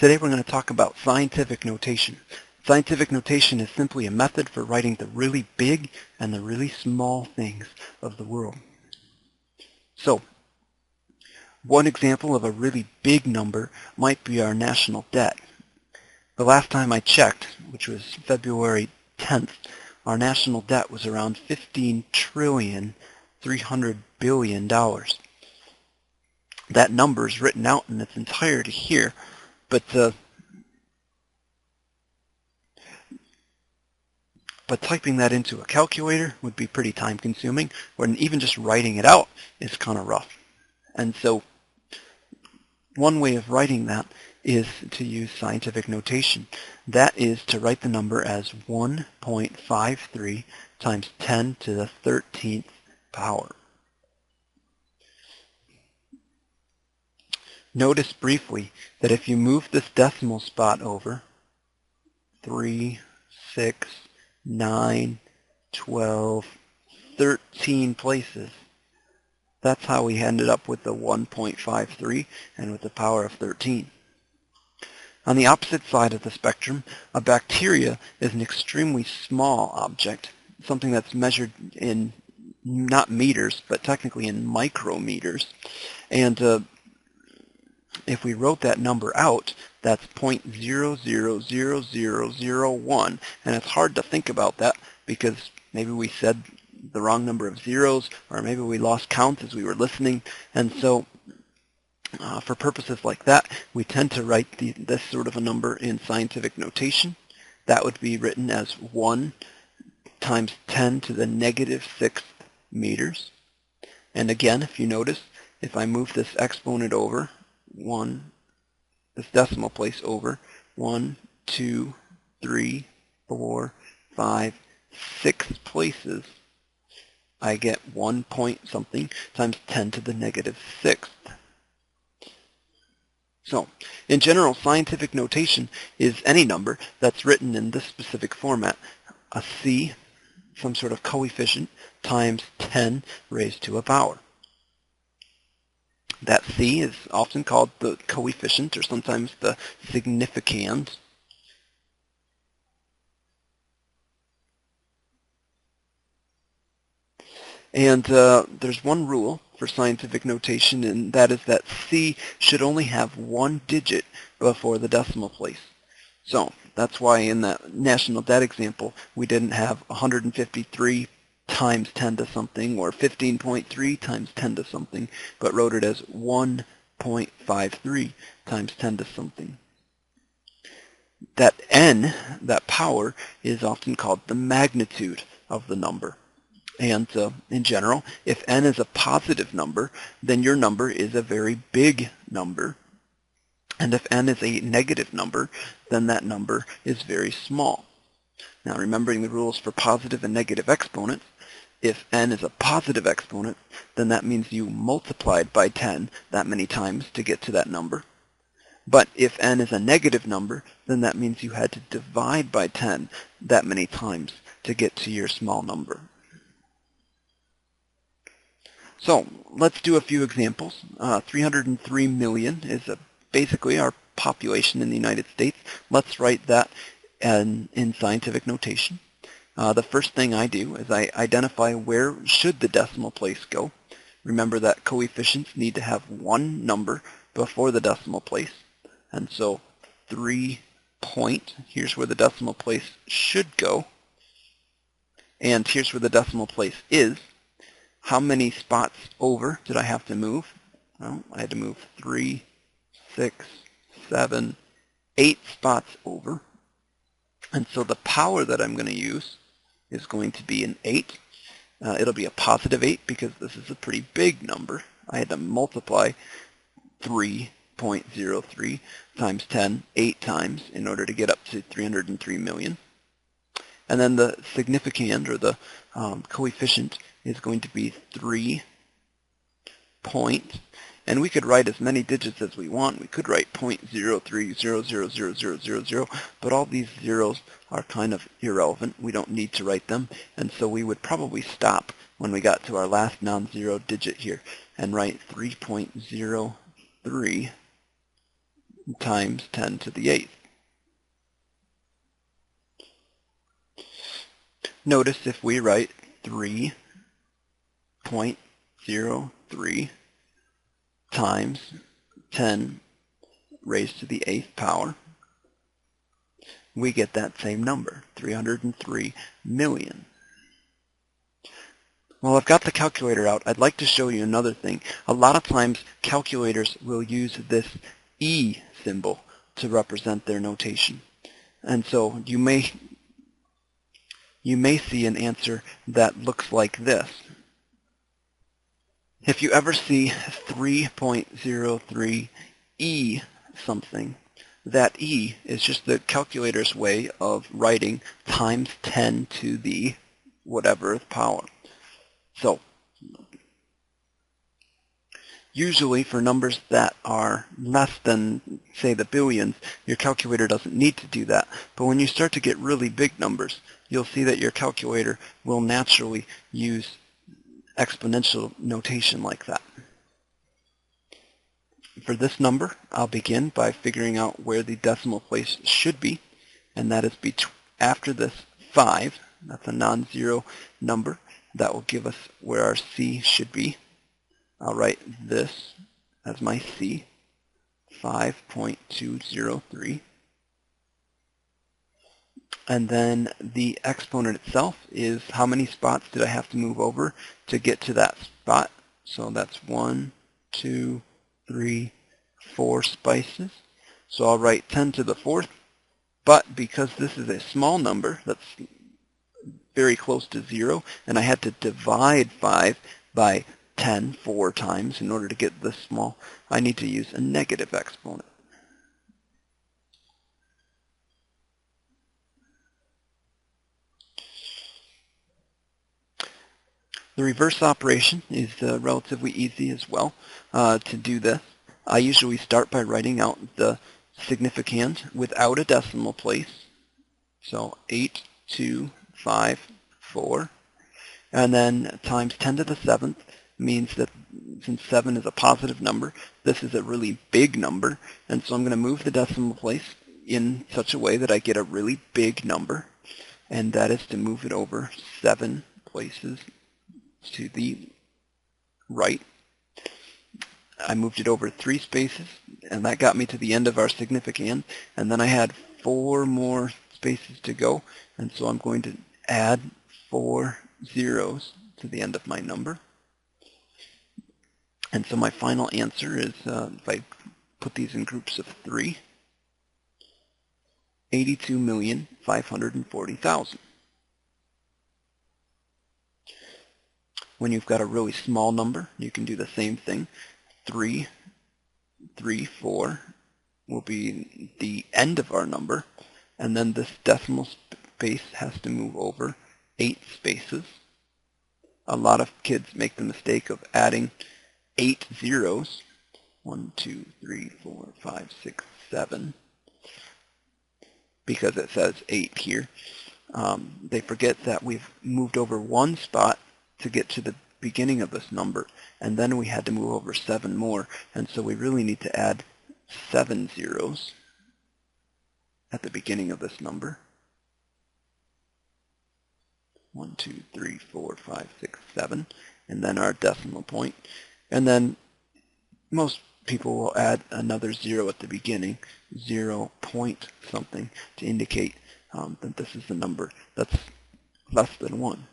Today we're going to talk about scientific notation. Scientific notation is simply a method for writing the really big and the really small things of the world. So, one example of a really big number might be our national debt. The last time I checked, which was February 10th, our national debt was around $15,300 billion. That number is written out in its entirety here, but typing that into a calculator would be pretty time-consuming, and even just writing it out is kind of rough. And so one way of writing that is to use scientific notation. That is to write the number as 1.53 times 10 to the 13th power. Notice briefly that if you move this decimal spot over 3, 6, 9, 12, 13 places, that's how we ended up with the 1.53 and with the power of 13. On the opposite side of the spectrum, a bacteria is an extremely small object, something that's measured in not meters, but technically in micrometers. And if we wrote that number out, that's 0.000001, and it's hard to think about that because maybe we said the wrong number of zeros, or maybe we lost count as we were listening, and so for purposes like that, we tend to write this sort of a number in scientific notation. That would be written as 1 times 10 to the negative 6th meters. And again, if you notice, if I move this exponent over, this decimal place over 1, 2, 3, 4, 5, 6 places, I get 1 point something times 10 to the negative 6th. So, in general, scientific notation is any number that's written in this specific format. A c, some sort of coefficient, times 10 raised to a power. That c is often called the coefficient, or sometimes the significand. And there's one rule for scientific notation, and that is that c should only have one digit before the decimal place. So that's why in that national debt example, we didn't have 153 times 10 to something, or 15.3 times 10 to something, but wrote it as 1.53 times 10 to something. That n, that power, is often called the magnitude of the number. And in general, if n is a positive number, then your number is a very big number. And if n is a negative number, then that number is very small. Now, remembering the rules for positive and negative exponents, if n is a positive exponent, then that means you multiplied by 10 that many times to get to that number. But if n is a negative number, then that means you had to divide by 10 that many times to get to your small number. So let's do a few examples. 303 million is basically our population in the United States. Let's write that in scientific notation. The first thing I do is I identify where should the decimal place go. Remember that coefficients need to have one number before the decimal place. And so 3 point, here's where the decimal place should go. And here's where the decimal place is. How many spots over did I have to move? Well, I had to move 3, 6, 7, 8 spots over. And so the power that I'm going to use is going to be an 8. It'll be a positive 8 because this is a pretty big number. I had to multiply 3.03 times 10 8 times in order to get up to 303 million. And then the significand, or the coefficient, is going to be 3 point, and we could write as many digits as we want. We could write 0.03000000, but all these zeros are kind of irrelevant. We don't need to write them, and so we would probably stop when we got to our last non-zero digit here and write 3.03 times 10 to the 8th. Notice if we write 3.03 times 10 raised to the 8th power, we get that same number, 303 million. Well, I've got the calculator out. I'd like to show you another thing. A lot of times calculators will use this E symbol to represent their notation. And so you may see an answer that looks like this. If you ever see 3.03 E something, that E is just the calculator's way of writing times 10 to the whatever power. So usually for numbers that are less than, say, the billions, your calculator doesn't need to do that. But when you start to get really big numbers, you'll see that your calculator will naturally use exponential notation like that. For this number, I'll begin by figuring out where the decimal place should be, and that is after this 5. That's a non-zero number. That will give us where our C should be. I'll write this as my C, 5.203. And then the exponent itself is how many spots did I have to move over to get to that spot. So that's 1, 2, 3, 4 spaces. So I'll write 10 to the 4th. But because this is a small number that's very close to 0, and I had to divide 5 by 10 4 times in order to get this small, I need to use a negative exponent. The reverse operation is relatively easy as well to do this. I usually start by writing out the significand without a decimal place. So 8,254, and then times 10 to the 7th means that since 7 is a positive number, this is a really big number, and so I'm going to move the decimal place in such a way that I get a really big number, and that is to move it over 7 places to the right. I moved it over 3 spaces, and that got me to the end of our significand, and then I had 4 more spaces to go, and so I'm going to add 4 zeros to the end of my number. And so my final answer is, if I put these in groups of 3, 82,540,000. When you've got a really small number, you can do the same thing. 3, 3, 4 will be the end of our number, and then this decimal space has to move over 8 spaces. A lot of kids make the mistake of adding 8 zeros, 1, 2, 3, 4, 5, 6, 7, because it says 8 here. They forget that we've moved over 1 spot to get to the beginning of this number, and then we had to move over 7 more, and so we really need to add 7 zeros at the beginning of this number. 1, 2, 3, 4, 5, 6, 7, and then our decimal point. And then most people will add another 0 at the beginning, 0 point something, to indicate that this is the number that's less than 1.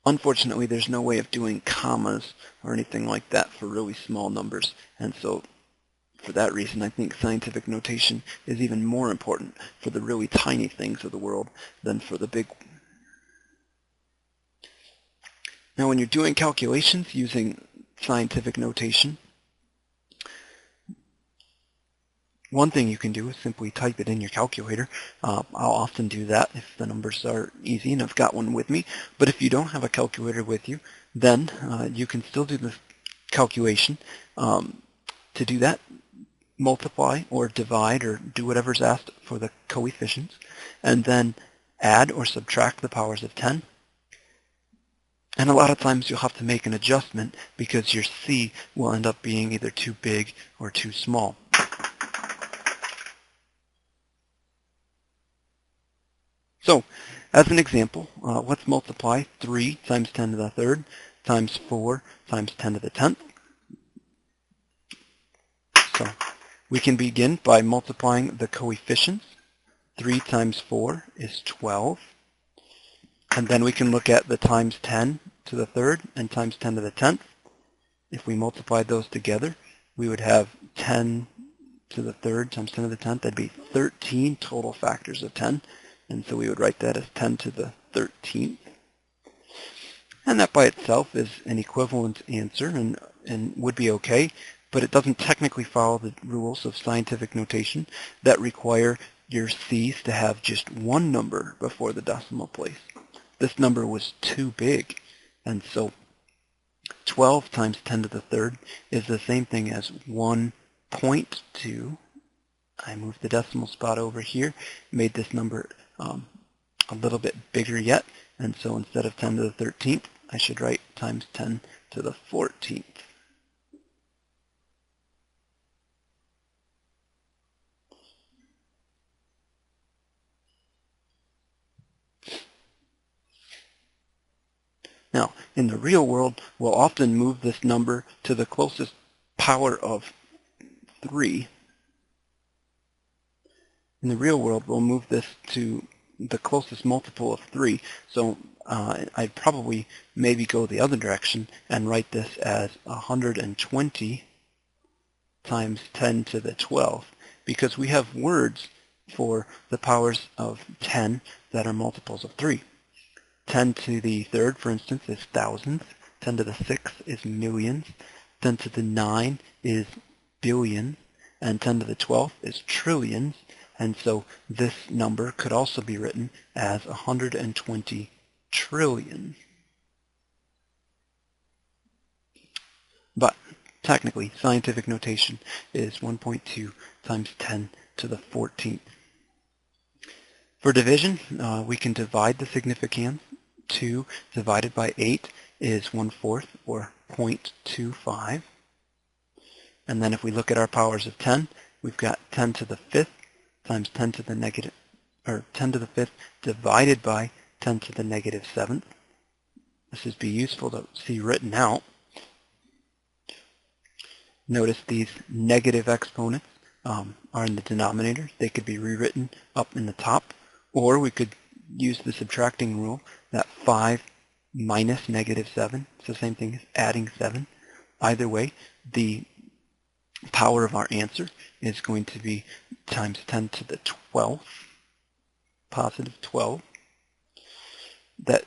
Unfortunately, there's no way of doing commas or anything like that for really small numbers, and so for that reason I think scientific notation is even more important for the really tiny things of the world than for the big. Now when you're doing calculations using scientific notation, one thing you can do is simply type it in your calculator. I'll often do that if the numbers are easy and I've got one with me. But if you don't have a calculator with you, then you can still do the calculation. To do that, multiply or divide or do whatever's asked for the coefficients, and then add or subtract the powers of 10. And a lot of times you'll have to make an adjustment because your C will end up being either too big or too small. So, as an example, let's multiply 3 times 10 to the third times 4 times 10 to the 10th. So, we can begin by multiplying the coefficients. 3 times 4 is 12. And then we can look at the times 10 to the third and times 10 to the 10th. If we multiply those together, we would have 10 to the third times 10 to the 10th. That'd be 13 total factors of 10. And so we would write that as 10 to the 13th. And that by itself is an equivalent answer and would be okay, but it doesn't technically follow the rules of scientific notation that require your C's to have just one number before the decimal place. This number was too big, and so 12 times 10 to the third is the same thing as 1.2. I moved the decimal spot over here, made this number a little bit bigger yet, and so instead of 10 to the 13th, I should write times 10 to the 14th. Now, in the real world, we'll often move this number to the closest power of 3. In the real world, we'll move this to the closest multiple of 3. So I'd probably maybe go the other direction and write this as 120 times 10 to the 12th, because we have words for the powers of 10 that are multiples of 3. 10 to the third, for instance, is thousands. 10 to the 6th is millions. 10 to the 9 is billions. And 10 to the 12th is trillions. And so this number could also be written as 120 trillion. But technically, scientific notation is 1.2 times 10 to the 14th. For division, we can divide the significand. 2 divided by 8 is 1/4, or 0.25. And then if we look at our powers of 10, we've got 10 to the 5th times 10 to the negative, or 10 to the 5th divided by 10 to the negative 7th. This would be useful to see written out. Notice these negative exponents are in the denominator. They could be rewritten up in the top, or we could use the subtracting rule that 5 minus negative 7. It's the same thing as adding 7. Either way, the power of our answer is going to be times 10 to the 12th, positive 12. That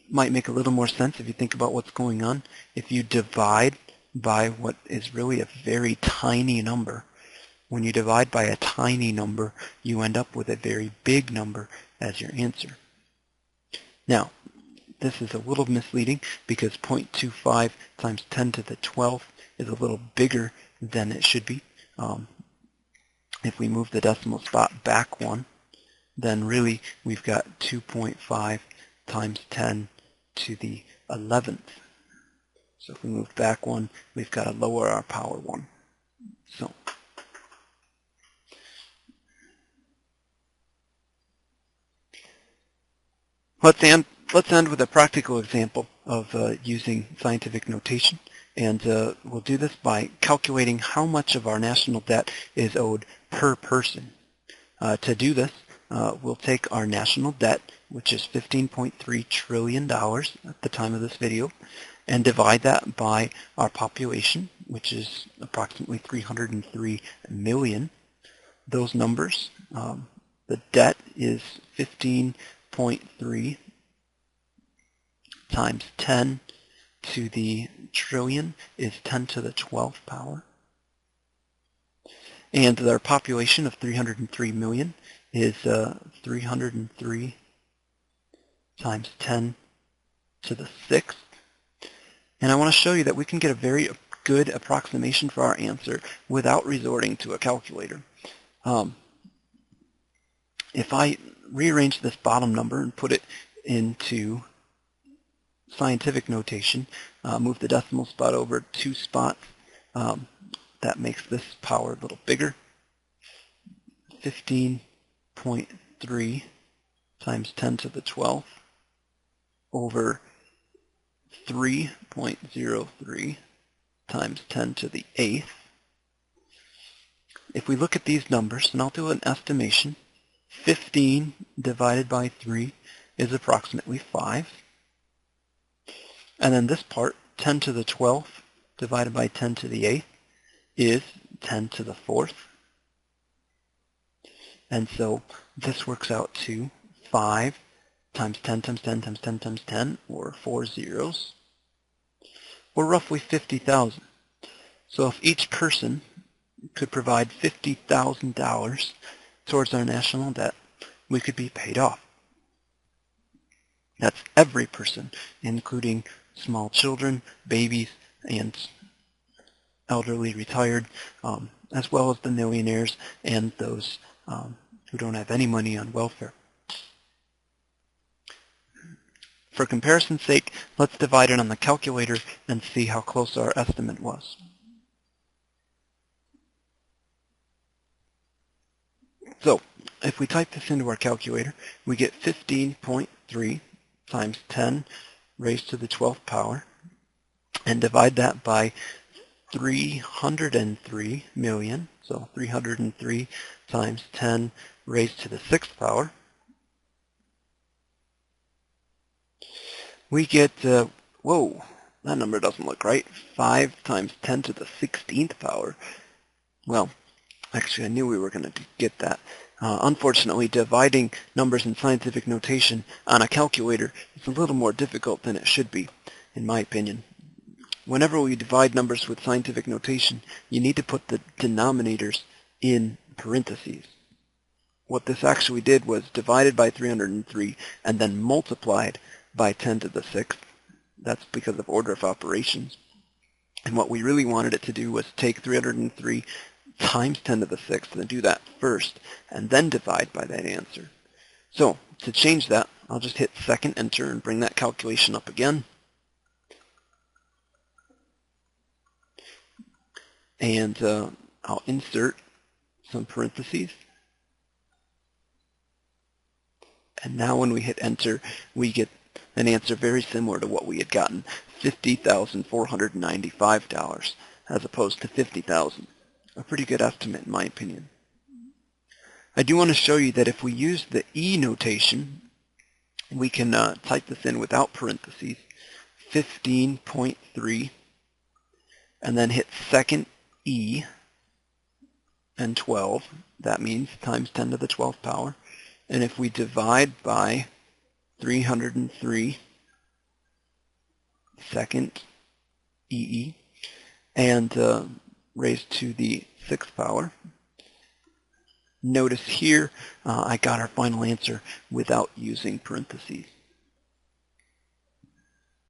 might make a little more sense if you think about what's going on. If you divide by what is really a very tiny number, when you divide by a tiny number, you end up with a very big number as your answer. Now, this is a little misleading because 0.25 times 10 to the 12th is a little bigger than it should be. If we move the decimal spot back one, then really we've got 2.5 times 10 to the 11th. So if we move back one, we've got to lower our power one. So let's end with a practical example of using scientific notation. And we'll do this by calculating how much of our national debt is owed per person. To do this, we'll take our national debt, which is $15.3 trillion at the time of this video, and divide that by our population, which is approximately 303 million. Those numbers, the debt is 15.3 times 10 to the trillion is 10 to the 12th power. And our population of 303 million is 303 times 10 to the 6th. And I want to show you that we can get a very good approximation for our answer without resorting to a calculator. If I rearrange this bottom number and put it into scientific notation, move the decimal spot over 2 spots, that makes this power a little bigger. 15.3 times 10 to the 12th over 3.03 times 10 to the 8th. If we look at these numbers, and I'll do an estimation, 15 divided by 3 is approximately 5. And then this part, 10 to the 12th divided by 10 to the 8th, is 10 to the 4th. And so this works out to 5 times 10 times 10 times 10 times 10, or 4 zeros, or roughly 50,000. So if each person could provide $50,000 towards our national debt, we could be paid off. That's every person, including small children, babies, and elderly retired, as well as the millionaires and those who don't have any money on welfare. For comparison's sake, let's divide it on the calculator and see how close our estimate was. So, if we type this into our calculator, we get 15.3 times 10 raised to the 12th power, and divide that by 303 million, so 303 times 10 raised to the 6th power. We get, whoa, that number doesn't look right, 5 times 10 to the 16th power. Well, actually, I knew we were going to get that. Unfortunately, dividing numbers in scientific notation on a calculator is a little more difficult than it should be, in my opinion. Whenever we divide numbers with scientific notation, you need to put the denominators in parentheses. What this actually did was divided by 303 and then multiplied by 10 to the 6th. That's because of order of operations. And what we really wanted it to do was take 303 times 10 to the 6th and do that first, and then divide by that answer. So, to change that, I'll just hit second enter and bring that calculation up again. And I'll insert some parentheses. And now when we hit enter, we get an answer very similar to what we had gotten, $50,495, as opposed to $50,000. A pretty good estimate in my opinion. I do want to show you that if we use the E notation, we can type this in without parentheses, 15.3, and then hit second E and 12. That means times 10 to the 12th power. And if we divide by 303 second EE and raised to the 6th power, notice here I got our final answer without using parentheses.